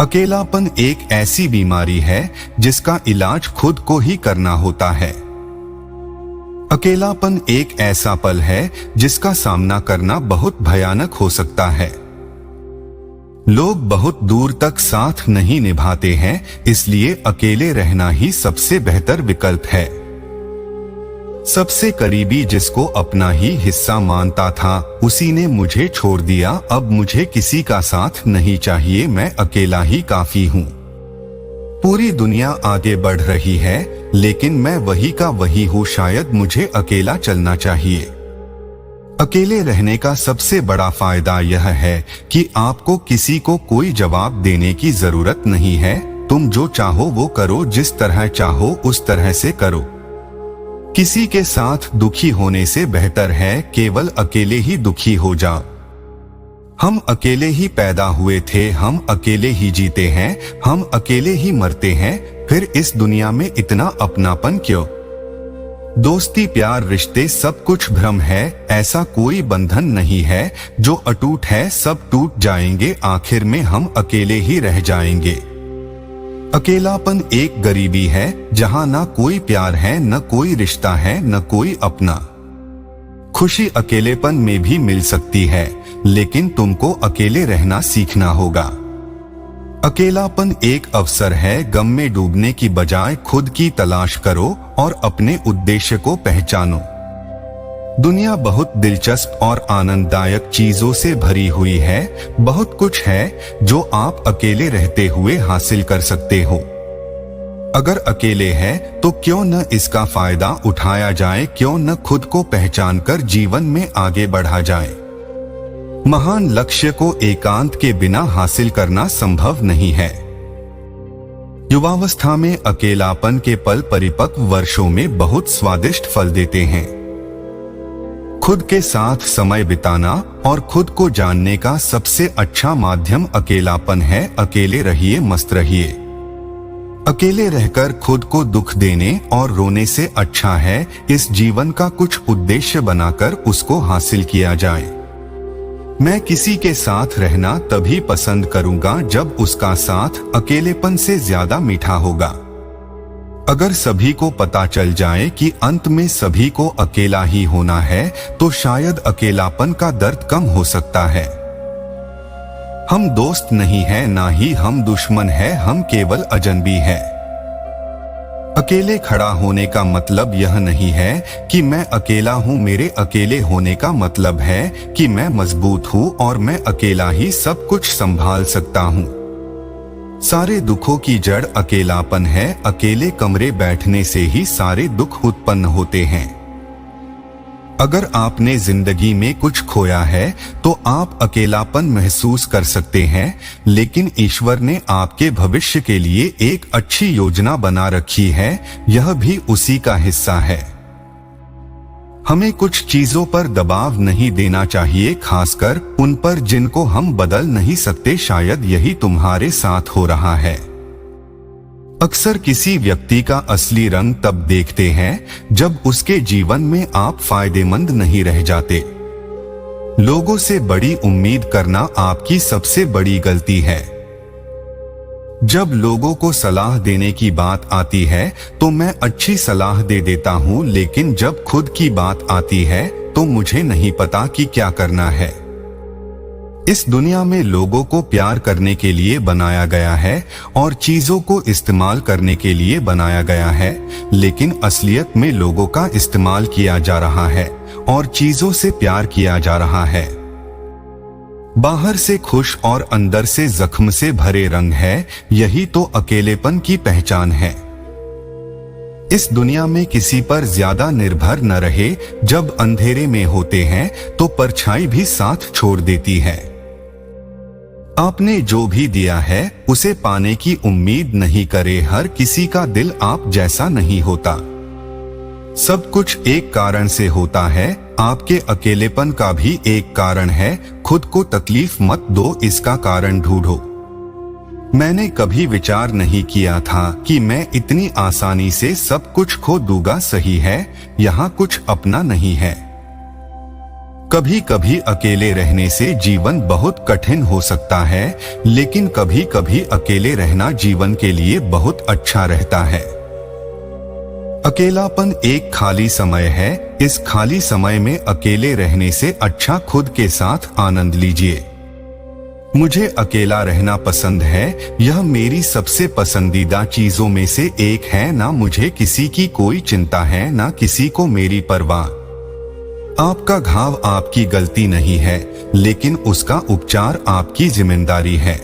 अकेलापन एक ऐसी बीमारी है जिसका इलाज खुद को ही करना होता है। अकेलापन एक ऐसा पल है जिसका सामना करना बहुत भयानक हो सकता है। लोग बहुत दूर तक साथ नहीं निभाते हैं, इसलिए अकेले रहना ही सबसे बेहतर विकल्प है। सबसे करीबी जिसको अपना ही हिस्सा मानता था, उसी ने मुझे छोड़ दिया। अब मुझे किसी का साथ नहीं चाहिए, मैं अकेला ही काफी हूँ। पूरी दुनिया आगे बढ़ रही है, लेकिन मैं वही का वही हूँ। शायद मुझे अकेला चलना चाहिए। अकेले रहने का सबसे बड़ा फायदा यह है कि आपको किसी को कोई जवाब देने की जरूरत नहीं है। तुम जो चाहो वो करो, जिस तरह चाहो उस तरह से करो। किसी के साथ दुखी होने से बेहतर है केवल अकेले ही दुखी हो जाओ। हम अकेले ही पैदा हुए थे, हम अकेले ही जीते हैं, हम अकेले ही मरते हैं। फिर इस दुनिया में इतना अपनापन क्यों? दोस्ती, प्यार, रिश्ते सब कुछ भ्रम है। ऐसा कोई बंधन नहीं है जो अटूट है। सब टूट जाएंगे, आखिर में हम अकेले ही रह जाएंगे। अकेलापन एक गरीबी है जहां ना कोई प्यार है, न कोई रिश्ता है, न कोई अपना। खुशी अकेलेपन में भी मिल सकती है, लेकिन तुमको अकेले रहना सीखना होगा। अकेलापन एक अवसर है। गम में डूबने की बजाय खुद की तलाश करो और अपने उद्देश्य को पहचानो। दुनिया बहुत दिलचस्प और आनंददायक चीजों से भरी हुई है। बहुत कुछ है जो आप अकेले रहते हुए हासिल कर सकते हो। अगर अकेले हैं तो क्यों न इसका फायदा उठाया जाए, क्यों न खुद को पहचान कर जीवन में आगे बढ़ा जाए। महान लक्ष्य को एकांत के बिना हासिल करना संभव नहीं है। युवावस्था में अकेलापन के पल परिपक्व वर्षों में बहुत स्वादिष्ट फल देते हैं। खुद के साथ समय बिताना और खुद को जानने का सबसे अच्छा माध्यम अकेलापन है। अकेले रहिए, मस्त रहिए। अकेले रहकर खुद को दुख देने और रोने से अच्छा है इस जीवन का कुछ उद्देश्य बनाकर उसको हासिल किया जाए। मैं किसी के साथ रहना तभी पसंद करूंगा जब उसका साथ अकेलेपन से ज्यादा मीठा होगा। अगर सभी को पता चल जाए कि अंत में सभी को अकेला ही होना है, तो शायद अकेलापन का दर्द कम हो सकता है। हम दोस्त नहीं हैं, ना ही हम दुश्मन हैं, हम केवल अजनबी हैं। अकेले खड़ा होने का मतलब यह नहीं है कि मैं अकेला हूँ। मेरे अकेले होने का मतलब है कि मैं मजबूत हूँ और मैं अकेला ही सब कुछ संभाल सकता हूँ। सारे दुखों की जड़ अकेलापन है। अकेले कमरे बैठने से ही सारे दुख उत्पन्न होते हैं। अगर आपने जिंदगी में कुछ खोया है तो आप अकेलापन महसूस कर सकते हैं, लेकिन ईश्वर ने आपके भविष्य के लिए एक अच्छी योजना बना रखी है, यह भी उसी का हिस्सा है। हमें कुछ चीजों पर दबाव नहीं देना चाहिए, खासकर उन पर जिनको हम बदल नहीं सकते। शायद यही तुम्हारे साथ हो रहा है। अक्सर किसी व्यक्ति का असली रंग तब देखते हैं जब उसके जीवन में आप फायदेमंद नहीं रह जाते। लोगों से बड़ी उम्मीद करना आपकी सबसे बड़ी गलती है। जब लोगों को सलाह देने की बात आती है तो मैं अच्छी सलाह दे देता हूँ, लेकिन जब खुद की बात आती है तो मुझे नहीं पता कि क्या करना है। इस दुनिया में लोगों को प्यार करने के लिए बनाया गया है और चीजों को इस्तेमाल करने के लिए बनाया गया है, लेकिन असलियत में लोगों का इस्तेमाल किया जा रहा है और चीजों से प्यार किया जा रहा है। बाहर से खुश और अंदर से जख्म से भरे रंग है, यही तो अकेलेपन की पहचान है। इस दुनिया में किसी पर ज्यादा निर्भर न रहे। जब अंधेरे में होते हैं तो परछाई भी साथ छोड़ देती है। आपने जो भी दिया है उसे पाने की उम्मीद नहीं करे। हर किसी का दिल आप जैसा नहीं होता। सब कुछ एक कारण से होता है। आपके अकेलेपन का भी एक कारण है। खुद को तकलीफ मत दो, इसका कारण ढूंढो। मैंने कभी विचार नहीं किया था कि मैं इतनी आसानी से सब कुछ खो दूंगा। सही है, यहाँ कुछ अपना नहीं है। कभी कभी अकेले रहने से जीवन बहुत कठिन हो सकता है, लेकिन कभी कभी अकेले रहना जीवन के लिए बहुत अच्छा रहता है। अकेलापन एक खाली समय है। इस खाली समय में अकेले रहने से अच्छा खुद के साथ आनंद लीजिए। मुझे अकेला रहना पसंद है, यह मेरी सबसे पसंदीदा चीजों में से एक है। ना मुझे किसी की कोई चिंता है, ना किसी को मेरी परवाह। आपका घाव आपकी गलती नहीं है, लेकिन उसका उपचार आपकी जिम्मेदारी है।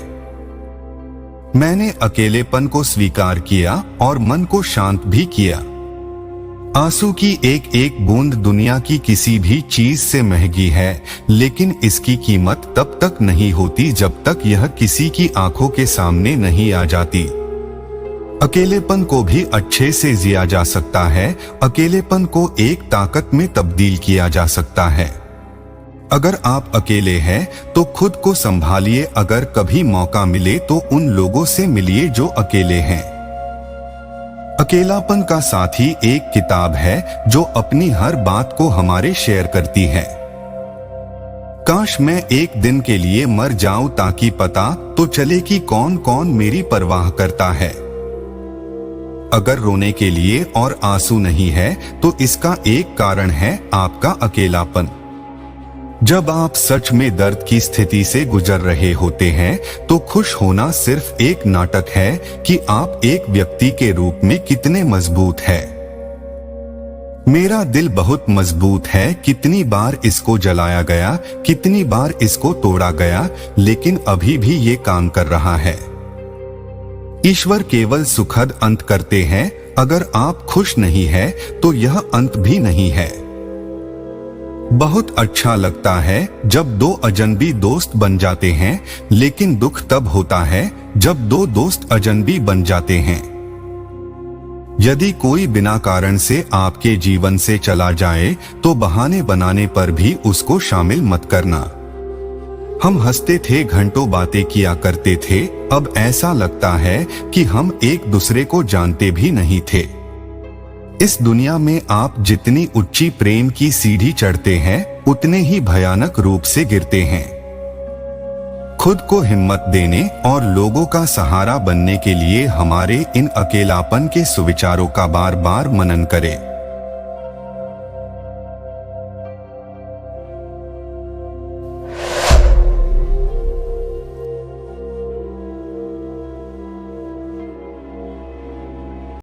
मैंने अकेलेपन को स्वीकार किया और मन को शांत भी किया। आंसू की एक एक बूंद दुनिया की किसी भी चीज से महंगी है, लेकिन इसकी कीमत तब तक नहीं होती जब तक यह किसी की आंखों के सामने नहीं आ जाती। अकेलेपन को भी अच्छे से जिया जा सकता है। अकेलेपन को एक ताकत में तब्दील किया जा सकता है। अगर आप अकेले हैं तो खुद को संभालिए। अगर कभी मौका मिले तो उन लोगों से मिलिए जो अकेले हैं। अकेलापन का साथी एक किताब है जो अपनी हर बात को हमारे शेयर करती है। काश मैं एक दिन के लिए मर जाऊं ताकि पता तो चले कि कौन कौन मेरी परवाह करता है। अगर रोने के लिए और आंसू नहीं है तो इसका एक कारण है आपका अकेलापन। जब आप सच में दर्द की स्थिति से गुजर रहे होते हैं तो खुश होना सिर्फ एक नाटक है कि आप एक व्यक्ति के रूप में कितने मजबूत हैं। मेरा दिल बहुत मजबूत है। कितनी बार इसको जलाया गया, कितनी बार इसको तोड़ा गया, लेकिन अभी भी ये काम कर रहा है। ईश्वर केवल सुखद अंत करते हैं। अगर आप खुश नहीं है तो यह अंत भी नहीं है। बहुत अच्छा लगता है जब दो अजनबी दोस्त बन जाते हैं, लेकिन दुख तब होता है जब दो दोस्त अजनबी बन जाते हैं। यदि कोई बिना कारण से आपके जीवन से चला जाए तो बहाने बनाने पर भी उसको शामिल मत करना। हम हंसते थे, घंटों बातें किया करते थे। अब ऐसा लगता है कि हम एक दूसरे को जानते भी नहीं थे। इस दुनिया में आप जितनी ऊंची प्रेम की सीढ़ी चढ़ते हैं, उतने ही भयानक रूप से गिरते हैं। खुद को हिम्मत देने और लोगों का सहारा बनने के लिए हमारे इन अकेलापन के सुविचारों का बार बार मनन करें।